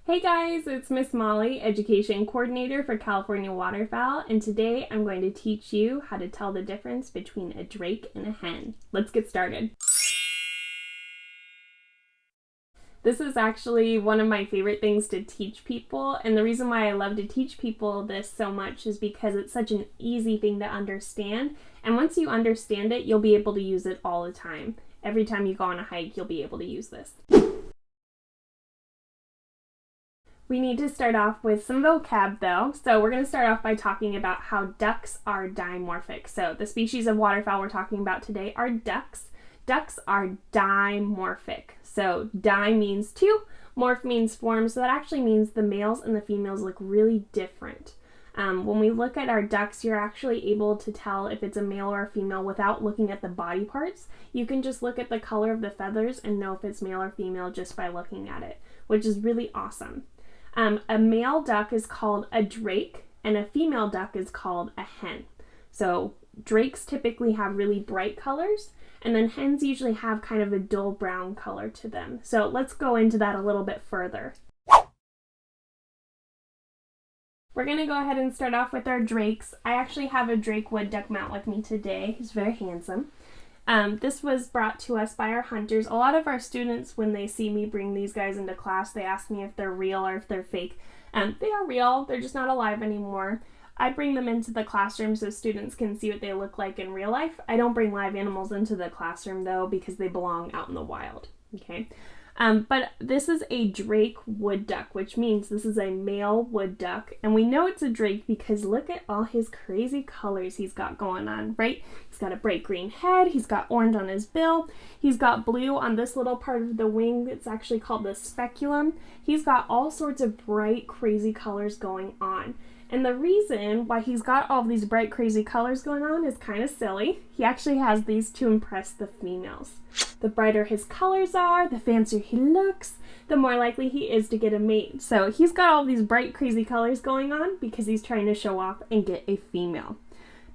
Hey guys, it's Miss Molly, Education Coordinator for California Waterfowl, and today I'm going to teach you how to tell the difference between a drake and a hen. Let's get started. This is actually one of my favorite things to teach people, and the reason why I love to teach people this so much is because it's such an easy thing to understand, and once you understand it, you'll be able to use it all the time. Every time you go on a hike, you'll be able to use this. We need to start off with some vocab though. So we're going to start off by talking about how ducks are dimorphic. So the species of waterfowl we're talking about today are ducks. Ducks are dimorphic. So di means two, morph means form, so that actually means the males and the females look really different. When we look at our ducks, you're actually able to tell if it's a male or a female without looking at the body parts. You can just look at the color of the feathers and know if it's male or female just by looking at it, which is really awesome. A male duck is called a drake and a female duck is called a hen. So drakes typically have really bright colors, and then hens usually have kind of a dull brown color to them. So let's go into that a little bit further. We're going to go ahead and start off with our drakes. I actually have a drake wood duck mount with me today. He's very handsome. This was brought to us by our hunters. A lot of our students, when they see me bring these guys into class, they ask me if they're real or if they're fake. They are real, they're just not alive anymore. I bring them into the classroom so students can see what they look like in real life. I don't bring live animals into the classroom though because they belong out in the wild. Okay. But this is a drake wood duck, which means this is a male wood duck. And we know it's a drake because look at all his crazy colors he's got going on, right? He's got a bright green head, he's got orange on his bill, he's got blue on this little part of the wing. It's actually called the speculum. He's got all sorts of bright, crazy colors going on. And the reason why he's got all these bright, crazy colors going on is kind of silly. He actually has these to impress the females. The brighter his colors are, the fancier he looks, the more likely he is to get a mate. So he's got all these bright, crazy colors going on because he's trying to show off and get a female.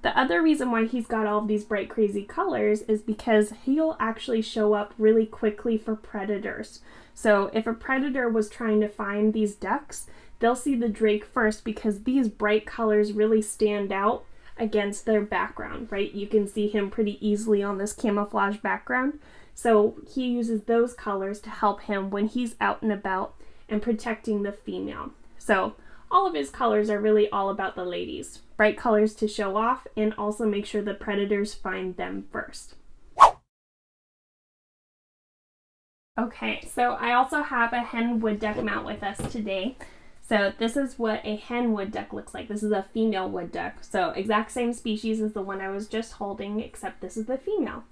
The other reason why he's got all of these bright, crazy colors is because he'll actually show up really quickly for predators. So if a predator was trying to find these ducks, they'll see the drake first because these bright colors really stand out against their background, right? You can see him pretty easily on this camouflage background. So he uses those colors to help him when he's out and about and protecting the female. So all of his colors are really all about the ladies. Bright colors to show off and also make sure the predators find them first. Okay, so I also have a hen wood duck mount with us today. So this is what a hen wood duck looks like. This is a female wood duck. So exact same species as the one I was just holding, except this is the female.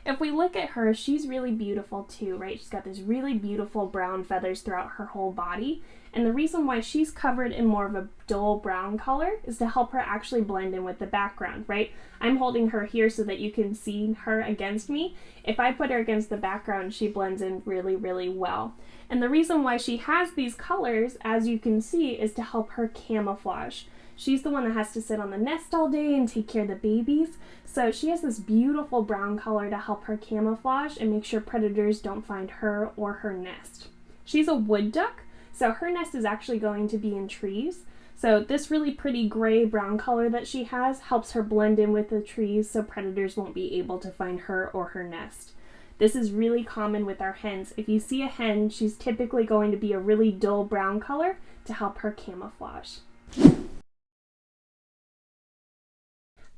If we look at her, she's really beautiful too, right? She's got this really beautiful brown feathers throughout her whole body. And the reason why she's covered in more of a dull brown color is to help her actually blend in with the background, right? I'm holding her here so that you can see her against me. If I put her against the background, she blends in really, really well. And the reason why she has these colors, as you can see, is to help her camouflage. She's the one that has to sit on the nest all day and take care of the babies. So she has this beautiful brown color to help her camouflage and make sure predators don't find her or her nest. She's a wood duck, so her nest is actually going to be in trees. So this really pretty gray brown color that she has helps her blend in with the trees so predators won't be able to find her or her nest. This is really common with our hens. If you see a hen, she's typically going to be a really dull brown color to help her camouflage.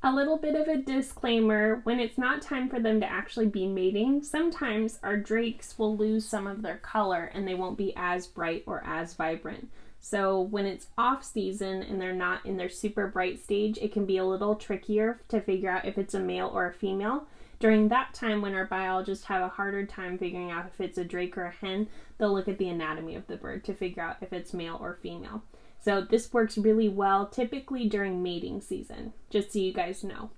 A little bit of a disclaimer, when it's not time for them to actually be mating, sometimes our drakes will lose some of their color and they won't be as bright or as vibrant. So when it's off season and they're not in their super bright stage, it can be a little trickier to figure out if it's a male or a female. During that time when our biologists have a harder time figuring out if it's a drake or a hen, they'll look at the anatomy of the bird to figure out if it's male or female. So this works really well, typically during mating season, just so you guys know.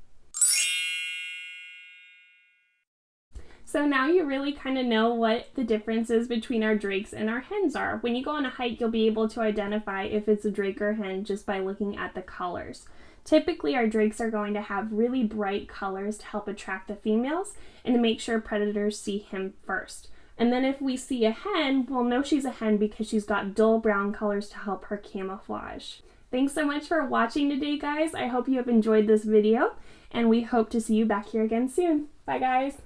So now you really kind of know what the differences between our drakes and our hens are. When you go on a hike, you'll be able to identify if it's a drake or hen just by looking at the colors. Typically, our drakes are going to have really bright colors to help attract the females and to make sure predators see him first. And then if we see a hen, we'll know she's a hen because she's got dull brown colors to help her camouflage. Thanks so much for watching today, guys. I hope you have enjoyed this video, and we hope to see you back here again soon. Bye, guys.